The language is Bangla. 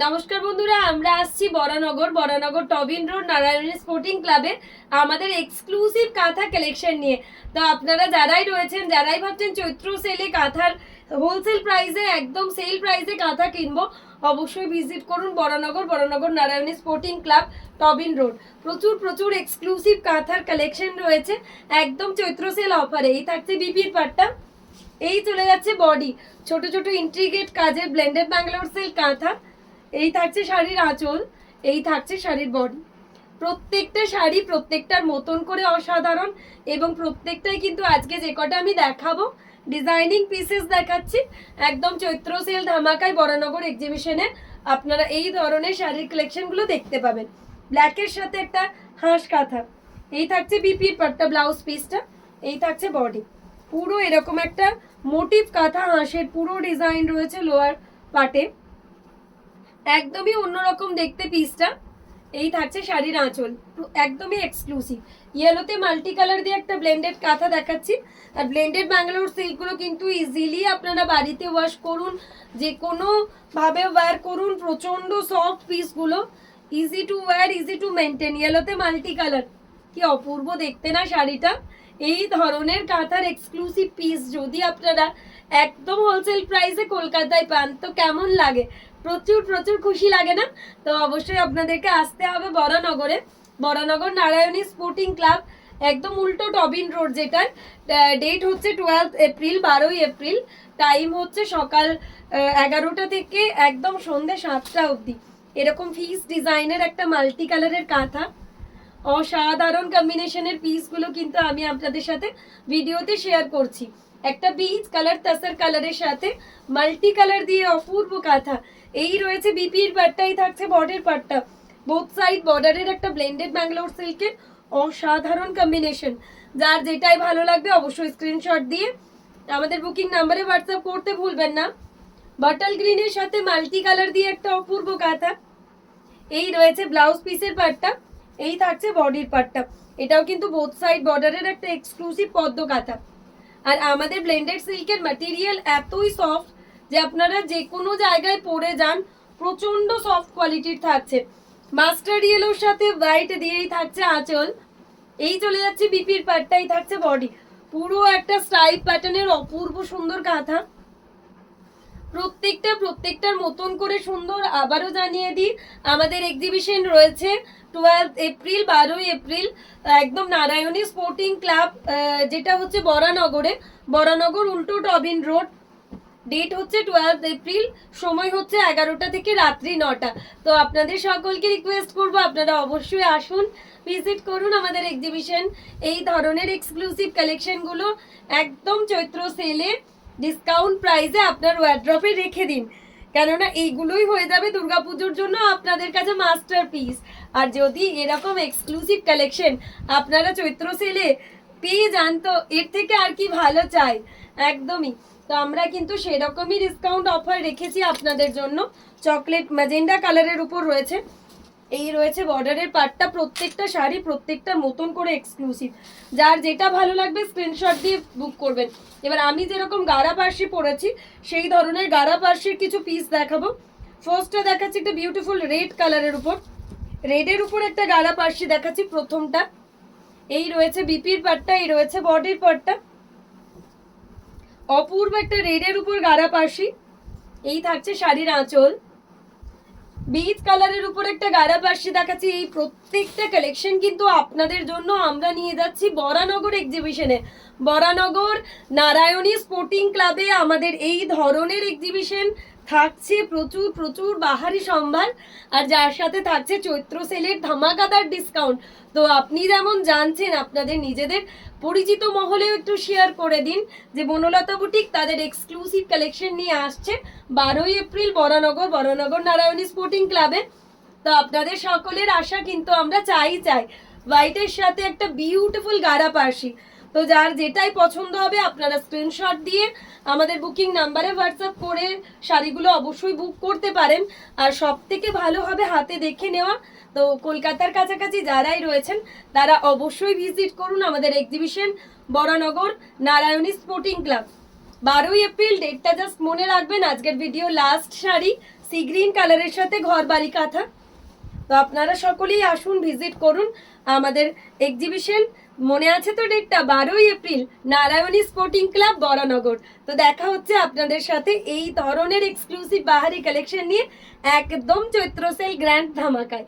নমস্কার বন্ধুরা, আমরা আসছি Baranagar Tobin road Narayani sporting ক্লাবে আমাদের এক্সক্লুসিভ কাঁথা কালেকশন নিয়ে। তো আপনারা যারাই রয়েছেন, যারাই ভাবছেন চৈত্র সেলে কাঁথার হোলসেল প্রাইসে, একদম সেল প্রাইসে কাঁথা কিনবো, অবশ্যই ভিজিট করুন Baranagar Narayani sporting club Tobin road. প্রচুর এক্সক্লুসিভ কাঁথার কালেকশন রয়েছে একদম চৈত্র সেল অফারে। এই থাকছে বিপির পাট্টা, এই চলে যাচ্ছে বডি, ছোট ইন্ট্রিগেট কাজের ব্লেন্ডেড ব্যাঙ্গালোর সিল্ক কাঁথা, এই থাকছে শাড়ির আঁচল, এই থাকছে শাড়ির বডি। প্রত্যেকটা শাড়ি প্রত্যেকটার মতন করে অসাধারণ, এবং প্রত্যেকটাই কিন্তু আজকে যে কটা আমি দেখাবো ডিজাইনিং পিসেস দেখাচ্ছি, একদম চৈত্র সেল ধামাকায় বরানগর এক্সিবিশনে আপনারা এই ধরনের শাড়ির কালেকশনগুলো দেখতে পাবেন। ব্ল্যাকের সাথে একটা হাঁস কাঁথা, এই থাকছে বিপির পাট্টা ব্লাউজ পিসটা, এই থাকছে বডি। পুরো এরকম একটা মোটিভ কাঁথা, হাঁসের পুরো ডিজাইন রয়েছে লোয়ার পার্টে, একদমই অন্যরকম দেখতে পিসটা। এই থাকছে শাড়ির আঁচল, একদমই এক্সক্লুসিভ। ইয়েলোতে মাল্টি কালার দিয়ে একটা ব্লেন্ডেড কাঁথা দেখাচ্ছি। আর ব্লেন্ডেড ব্যাঙ্গালোর সিল্কগুলো কিন্তু ইজিলি আপনারা বাড়িতে ওয়াশ করুন, যে কোনো ভাবে ওয়্যার করুন, প্রচন্ড সফট পিসগুলো, easy to wear, easy to maintain. ইয়েলোতে মাল্টি কালার, কি অপূর্ব দেখতে না শাড়িটা। এই ধরনের কাঁথার এক্সক্লুসিভ পিস যদি আপনারা একদম হোলসেল প্রাইসে কলকাতায় পান তো কেমন লাগে, প্রচুর খুশি লাগে না? তো অবশ্যই আপনাদেরকে আসতে হবে বরানগর নারায়ণী স্পোর্টিং ক্লাব, একদম উল্টো টবিন রোড, যেটার ডেট হচ্ছে 12 এপ্রিল, 12ই এপ্রিল। টাইম হচ্ছে সকাল 11টা থেকে একদম সন্ধ্যে 7টা অবধি। এরকম ফিস ডিজাইনের একটা মাল্টি কালারের কাঁথা, অসাধারণ কম্বিনেশনের পিসগুলো কিন্তু আমি আপনাদের সাথে ভিডিওতে শেয়ার করছি। একটা বীজ কালার তাসার কালারের সাথে মাল্টি কালার দিয়ে অপূর্ব কাঁথা। এই রয়েছে বিপির পাট্টাই, থাকছে বর্ডার পাট্টা, বোথ সাইড বর্ডারের একটা ব্লেন্ডেড ব্যাঙ্গালোর সিল্কের অসাধারণ কম্বিনেশন। যার যেটাই ভালো লাগবে অবশ্যই স্ক্রিনশট দিয়ে আমাদের বুকিং নাম্বারে হোয়াটসঅ্যাপ করতে ভুলবেন না। বটল গ্রিনের সাথে মাল্টি কালার দিয়ে একটা অপূর্ব কাঁথা, এই রয়েছে ব্লাউজ পিসের পাট্টা, এই থাকছে বডির পাট্টা। এটাও কিন্তু বোথ সাইড বর্ডারের একটা এক্সক্লুসিভ পদ্ম কাঁথা। আর আমাদের ব্লেন্ডেড সিল্কের ম্যাটেরিয়াল এতই সফট যে আপনারা যে কোনো জায়গায় পরে যান, প্রচন্ড সফট কোয়ালিটির থাকছে। মাস্টার্ড ইয়েলোর সাথে হোয়াইট দিয়েই থাকছে আঁচল, এই চলে যাচ্ছে বিপির পাট্টাই, থাকছে বডি। পুরো একটা স্ট্রাইপ প্যাটার্নের অপূর্ব সুন্দর কাঁথা, প্রত্যেকটার মতন করে সুন্দর। আবারও জানিয়ে দিই, আমাদের এক্সিবিশন রয়েছে 12 এপ্রিল, 12ই এপ্রিল, একদম নারায়ণী স্পোর্টিং ক্লাব, যেটা হচ্ছে বরানগর উল্টো টবিন রোড। ডেট হচ্ছে 12 এপ্রিল, সময় হচ্ছে 11টা থেকে রাত্রি 9টা। তো আপনাদের সকলকে রিকোয়েস্ট করবো আপনারা অবশ্যই আসুন, ভিজিট করুন আমাদের এক্সিবিশন। এই ধরনের এক্সক্লুসিভ কালেকশনগুলো একদম চৈত্র সেলে ডিসকাউন্ট প্রাইসে আপনার ওয়ার্ড্রপে রেখে দিন, কেননা এইগুলোই হয়ে যাবে দুর্গাপুজোর জন্য আপনাদের কাছে মাস্টারপিস। আর যদি এরকম এক্সক্লুসিভ কালেকশন আপনারা চৈত্র সেলে পেয়ে যান তো এর থেকে আর কি ভালো চাই, একদমই। তো আমরা কিন্তু সেরকমই ডিসকাউন্ট অফার রেখেছি আপনাদের জন্য। চকলেট ম্যাজেন্ডা কালারের উপর রয়েছে, এই রয়েছে বর্ডারের পার্টটা। প্রত্যেকটা শাড়ি প্রত্যেকটার মতন করে এক্সক্লুসিভ, যার যেটা ভালো লাগবে স্ক্রিনশট দিয়ে বুক করবেন। এবার আমি যেরকম গাড়া পার্সি পরেছি সেই ধরনের গাড়া পার্সির কিছু পিস দেখাবো। ফার্স্টটা দেখাচ্ছি একটা বিউটিফুল রেড কালারের উপর, রেডের উপর একটা গাড়া পার্সি দেখাচ্ছি প্রথমটা। এই রয়েছে বিপির পাট্টা, এই রয়েছে বডির পাট্টা, অপূর্ব একটা রেডের উপর গাড়া পার্সি, এই থাকছে শাড়ির আঁচল। বীজ কালারের উপর একটা গাড়া পার্সি দেখাচ্ছি। এই প্রত্যেকটা কালেকশন কিন্তু আপনাদের জন্য আমরা নিয়ে যাচ্ছি বরানগর এক্সিবিশনে, বরানগর নারায়ণী স্পোর্টিং ক্লাবে। আমাদের এই ধরনের এক্সিবিশন থাকছে প্রচুর বাহারি সম্ভার, আর যার সাথে থাকছে চৈত্র সেলের ধামাকাদার ডিসকাউন্ট। তো আপনি যেমন জানছেন, আপনাদের নিজেদের পরিচিত মহলেও একটু শেয়ার করে দিন যে বনলতা বুটিক তাদের এক্সক্লুসিভ কালেকশন নিয়ে আসছে 12ই এপ্রিল বরানগর নারায়ণী স্পোর্টিং ক্লাবে। তো আপনাদের সকলের আশা কিন্তু আমরা চাই হোয়াইটের সাথে একটা বিউটিফুল গাড়া পার্সি। তো যার যেটাই পছন্দ হবে আপনারা স্ক্রিনশট দিয়ে আমাদের বুকিং নাম্বারে হোয়াটসঅ্যাপ করে শাড়িগুলো অবশ্যই বুক করতে পারেন। আর সব থেকে ভালো হবে হাতে দেখে নেওয়া। তো কলকাতার কাছাকাছি যারাই রয়েছেন তারা অবশ্যই ভিজিট করুন আমাদের exhibition Baranagar Narayani sporting club. 12ই এপ্রিল ডেটটা জাস্ট মনে রাখবেন। আজকের video last sari sea green কালারের সাথে ঘর বাড়ি কাঁথা। তো আপনারা সকলেই আসুন, ভিজিট করুন আমাদের এক্সিবিশন। মনে আছে তো ডেটটা, 12ই April, Narayani sporting club, Baranagar. তো দেখা হচ্ছে আপনাদের সাথে এই ধরনের এক্সক্লুসিভ বাহারি কালেকশন নিয়ে একদম চৈত্র সেল গ্র্যান্ড ধামাকায়।